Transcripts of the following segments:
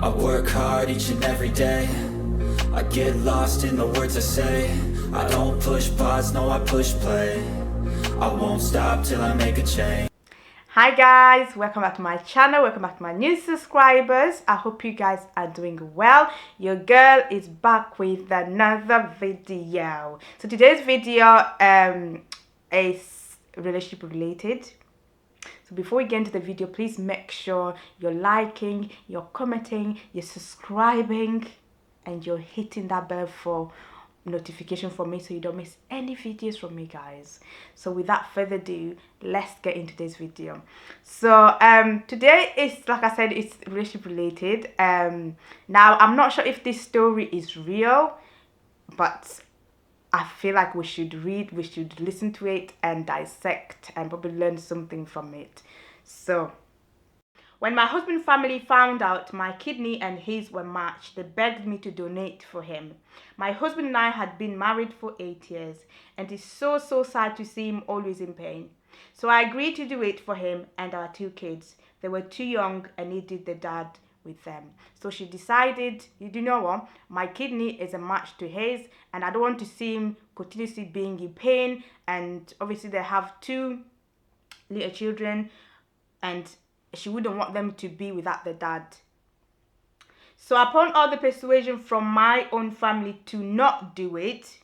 I work hard each and every day. I get lost in the words I say. I don't push pause, no I push play. I won't stop till I make a change. Hi guys, welcome back to my channel, welcome back to my new subscribers. I hope you guys are doing well. Your girl is back with another video. So today's video is relationship related. So before we get into the video, please make sure you're liking, you're commenting, you're subscribing, and you're hitting that bell for notification for me so you don't miss any videos from me, guys. So without further ado, let's get into this video. So today is, like I said, it's relationship related. Now I'm not sure if this story is real, but I feel like we should listen to it and dissect and probably learn something from it. So when my husband's family found out my kidney and his were matched, they begged me to donate for him. My husband and I had been married for 8 years, and it's so sad to see him always in pain. So I agreed to do it for him and our 2 kids. They were too young and needed the dad with them. So she decided, you know what, my kidney is a match to his, and I don't want to see him continuously being in pain. And obviously they have 2 little children, and she wouldn't want them to be without the dad. So upon all the persuasion from my own family to not do it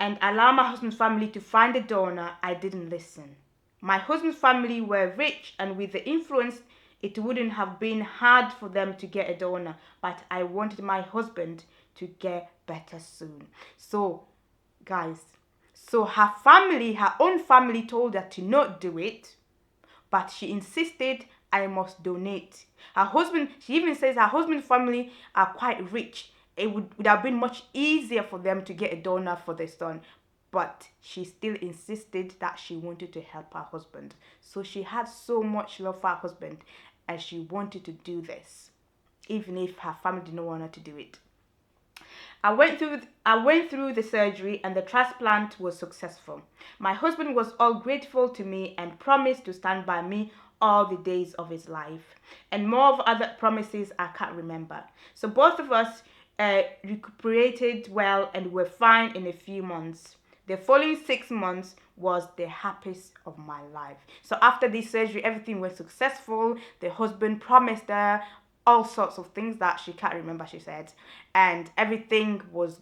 and allow my husband's family to find a donor, I didn't listen. My husband's family were rich, and with the influence, it wouldn't have been hard for them to get a donor, but I wanted my husband to get better soon. So guys, so her own family told her to not do it, but she insisted I must donate. She even says her husband's family are quite rich. It would have been much easier for them to get a donor for their son, but she still insisted that she wanted to help her husband. So she had so much love for her husband, and she wanted to do this, even if her family didn't want her to do it. I went through the surgery, and the transplant was successful. My husband was all grateful to me and promised to stand by me all the days of his life, and more of other promises I can't remember. So both of us recuperated well and were fine in a few months. The following 6 months was the happiest of my life. So after this surgery, everything was successful. The husband promised her all sorts of things that she can't remember, she said, and everything was,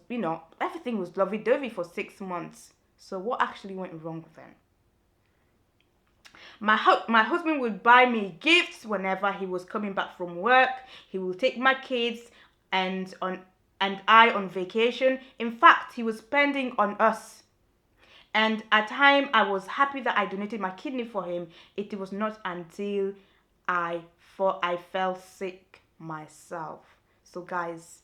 everything was lovey-dovey for 6 months. So what actually went wrong then? My husband would buy me gifts whenever he was coming back from work. He would take my kids and I on vacation. In fact, he was spending on us. And at time I was happy that I donated my kidney for him. It was not until I fell sick myself. So guys,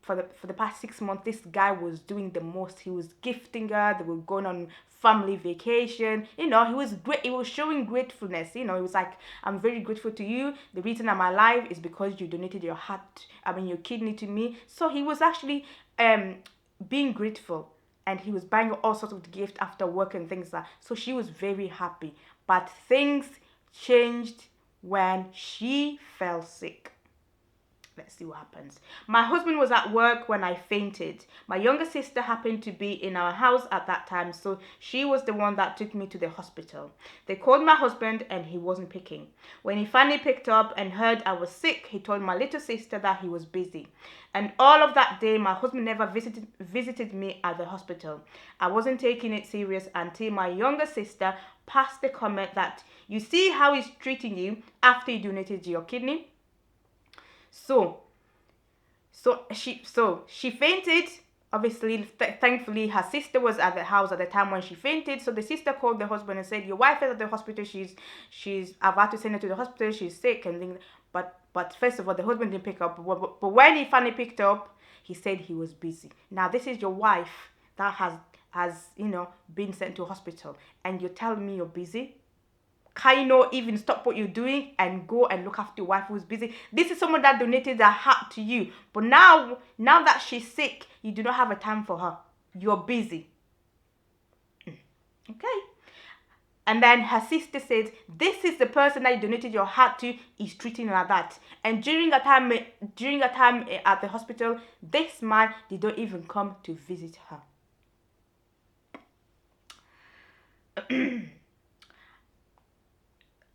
for the past 6 months, this guy was doing the most. He was gifting her. They were going on family vacation. He was great. He was showing gratefulness. He was like, I'm very grateful to you. The reason I'm alive is because you donated your your kidney to me. So he was actually being grateful, and he was buying all sorts of gifts after work and things like that. So she was very happy. But things changed when she fell sick. Let's see what happens. My husband was at work when I fainted. My younger sister happened to be in our house at that time, so she was the one that took me to the hospital. They called my husband, and he wasn't picking. When he finally picked up and heard I was sick, he told my little sister that he was busy. And all of that day, my husband never visited me at the hospital. I wasn't taking it serious until my younger sister passed the comment that, you see how he's treating you after you donated your kidney? So she fainted. Obviously, thankfully, her sister was at the house at the time when she fainted. So the sister called the husband and said, your wife is at the hospital. She's about to send her to the hospital. She's sick and things. But first of all, the husband didn't pick up. But when he finally picked up, he said he was busy. Now, this is your wife that has been sent to hospital, and you're telling me you're busy? Can you not even stop what you're doing and go and look after your wife who's busy? This is someone that donated their heart to you. But now that she's sick, you do not have a time for her. You're busy. Okay. And then her sister said, this is the person that you donated your heart to is treating her like that. And during a time at the hospital, this man did not even come to visit her.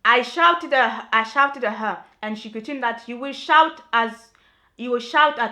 I shouted at her, and she continued that you will shout at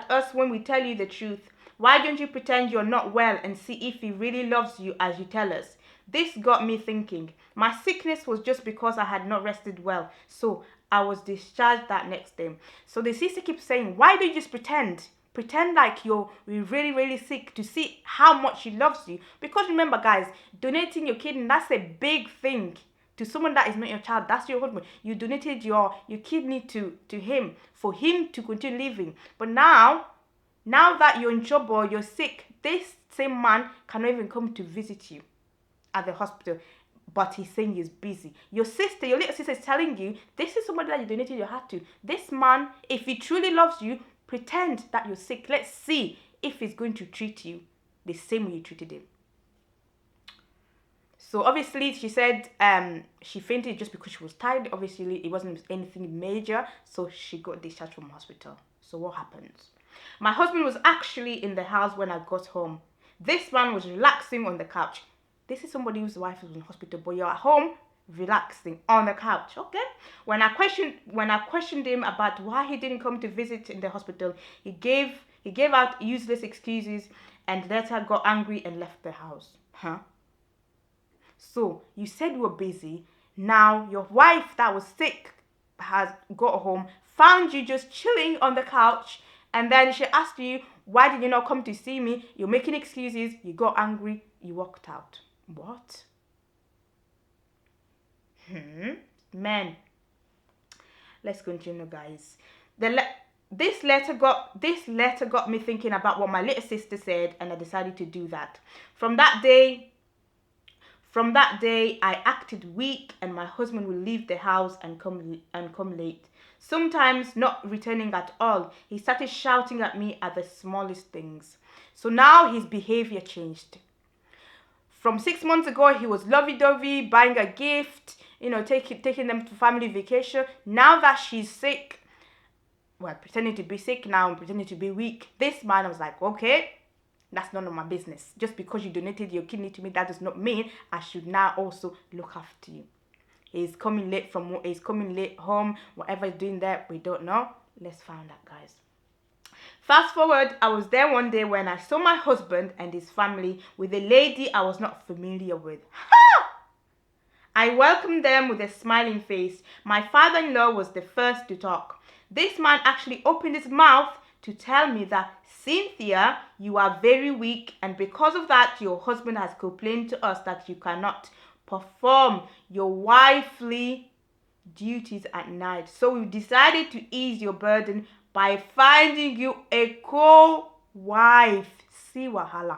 us when we tell you the truth. Why don't you pretend you're not well and see if he really loves you as you tell us? This got me thinking. My sickness was just because I had not rested well, so I was discharged that next day. So the sister keeps saying, why don't you just pretend? Pretend like you're really, really sick to see how much he loves you. Because remember, guys, donating your kidney, that's a big thing. To someone that is not your child, that's your husband. You donated your kidney to him for him to continue living. But now that you're in trouble, you're sick, this same man cannot even come to visit you at the hospital. But he's saying he's busy. Your little sister is telling you, this is somebody that you donated your heart to. This man, if he truly loves you, pretend that you're sick. Let's see if he's going to treat you the same way you treated him. So obviously she said she fainted just because she was tired. Obviously it wasn't anything major, so she got discharged from hospital. So what happens? My husband was actually in the house when I got home. This man was relaxing on the couch. This is somebody whose wife is in hospital, but you're at home relaxing on the couch, okay? When I questioned him about why he didn't come to visit in the hospital, he gave out useless excuses, and later got angry and left the house. Huh? So you said you were busy. Now your wife that was sick has got home, found you just chilling on the couch, and then she asked you, why did you not come to see me? You're making excuses. You got angry. You walked out. What? Men. Let's continue, guys. This letter got me thinking about what my little sister said, and I decided to do that. From that day, I acted weak, and my husband would leave the house and come late. Sometimes not returning at all. He started shouting at me at the smallest things. So now his behavior changed. From 6 months ago, he was lovey-dovey, buying a gift, taking them to family vacation. Now that she's sick, pretending to be sick now and pretending to be weak, this man was like, okay, that's none of my business. Just because you donated your kidney to me, that does not mean I should now also look after you. He's coming late home, whatever he's doing there, we don't know. Let's find out, guys. Fast forward, I was there one day when I saw my husband and his family with a lady I was not familiar with. Ha! I welcomed them with a smiling face. My father-in-law was the first to talk. This man actually opened his mouth to tell me that, Cynthia, you are very weak, and because of that, your husband has complained to us that you cannot perform your wifely duties at night. So we decided to ease your burden by finding you a co-wife. See wahala.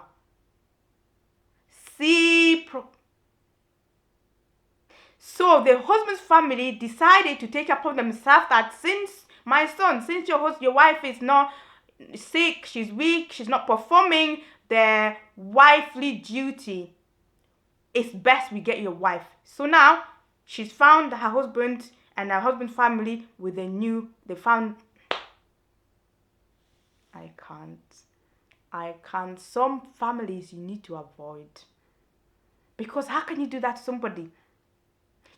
So the husband's family decided to take upon themselves that since your wife is not sick, she's weak, she's not performing their wifely duty, it's best we get your wife. So now she's found her husband and her husband's family with I can't. Some families you need to avoid. Because how can you do that to somebody?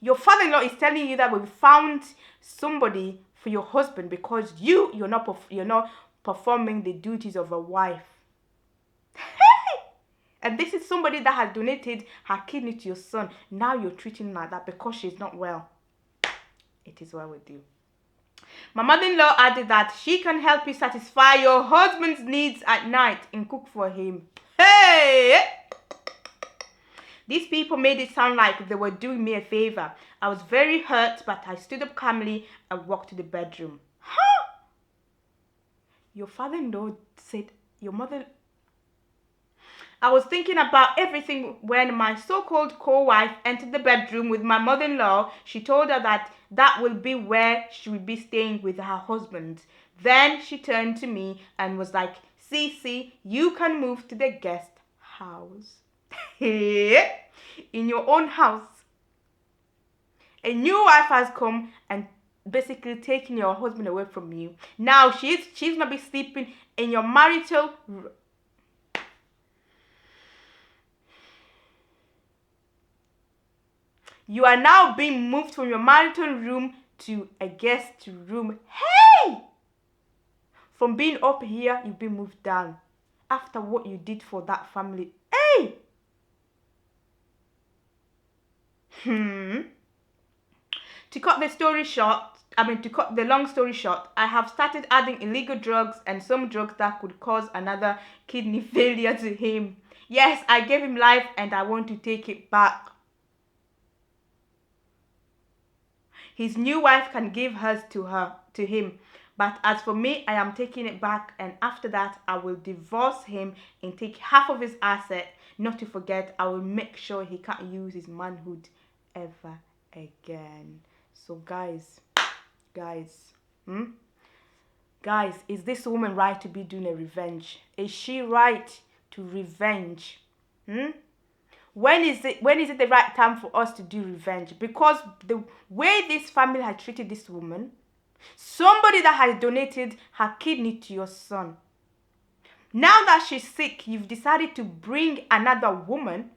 Your father-in-law is telling you that we found somebody for your husband because you're not performing the duties of a wife. And this is somebody that has donated her kidney to your son. Now you're treating her like that because she's not well. It is well with you. My mother-in-law added that she can help you satisfy your husband's needs at night and cook for him. Hey! These people made it sound like they were doing me a favor. I was very hurt, but I stood up calmly and walked to the bedroom. Huh? Your father-in-law said, your mother... I was thinking about everything when my so-called co-wife entered the bedroom with my mother-in-law. She told her that will be where she will be staying with her husband. Then she turned to me and was like, Cece, you can move to the guest house. In your own house. A new wife has come and basically taking your husband away from you. Now she's gonna be sleeping in your marital You are now being moved from your marital room to a guest room. Hey! From being up here, you've been moved down. After what you did for that family. Hey! To cut the story short, to cut the long story short, I have started adding illegal drugs and some drugs that could cause another kidney failure to him. Yes, I gave him life and I want to take it back. His new wife can give hers to him. But as for me, I am taking it back, and after that, I will divorce him and take half of his asset. Not to forget, I will make sure he can't use his manhood ever again. So guys, is this woman right to be doing a revenge? Is she right to revenge? When is it the right time for us to do revenge? Because the way this family had treated this woman, somebody that has donated her kidney to your son, now that she's sick, you've decided to bring another woman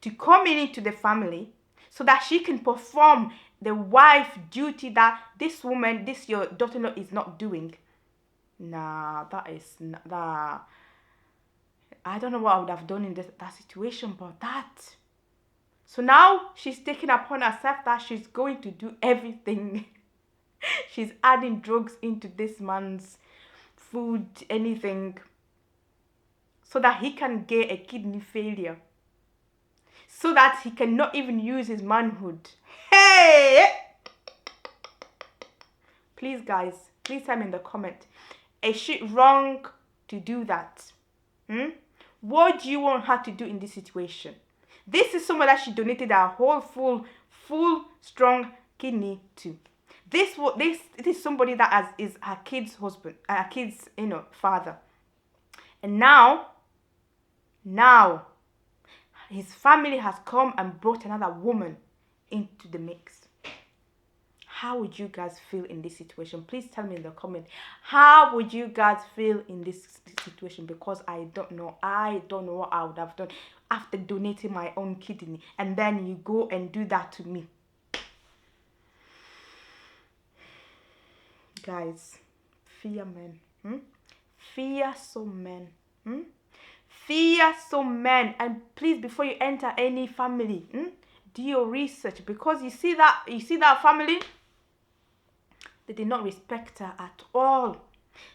to come into the family so that she can perform the wife duty that this woman, your daughter-in-law, is not doing. Nah, I don't know what I would have done in that situation, but that. So now she's taking upon herself that she's going to do everything. She's adding drugs into this man's food, anything, so that he can get a kidney failure. So that he cannot even use his manhood. Hey! Please, guys, please tell me in the comment. Is she wrong to do that? What do you want her to do in this situation? This is someone that she donated her whole full strong kidney to. This is somebody that is her kid's husband, her kid's father. And now his family has come and brought another woman into the mix. How would you guys feel in this situation? Please tell me in the comment. How would you guys feel in this situation? Because I don't know what I would have done after donating my own kidney. And then you go and do that to me. Guys, fear men. Fear some men. Fear some men. And please, before you enter any family, do your research. Because you see that family, they did not respect her at all.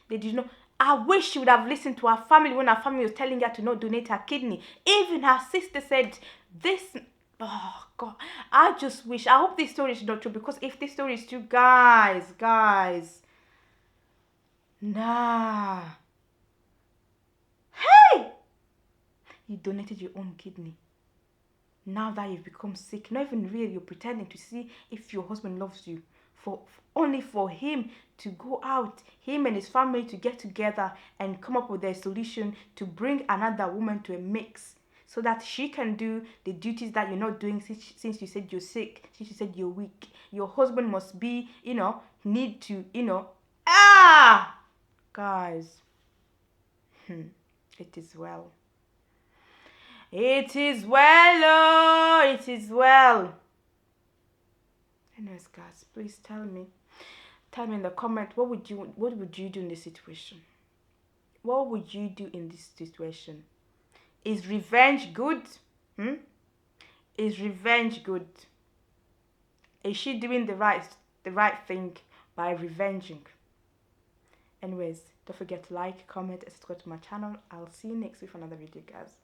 They did not. I wish she would have listened to her family when her family was telling her to not donate her kidney. Even her sister said this. Oh God, I just wish. I hope this story is not true, because if this story is true, guys, nah. Hey, you donated your own kidney. Now that you've become sick, not even real, you're pretending to see if your husband loves you. Only for him to go out, him and his family to get together and come up with a solution to bring another woman to a mix so that she can do the duties that you're not doing since you said you're sick, since you said you're weak. Your husband must be, need to, guys, it is well. It is well, oh, it is well. Anyways, guys, please tell me in the comment, what would you do in this situation? What would you do in this situation? Is revenge good? Is revenge good? Is she doing the right thing by revenging? Anyways, don't forget to like, comment, and subscribe to my channel. I'll see you next week for another video, guys.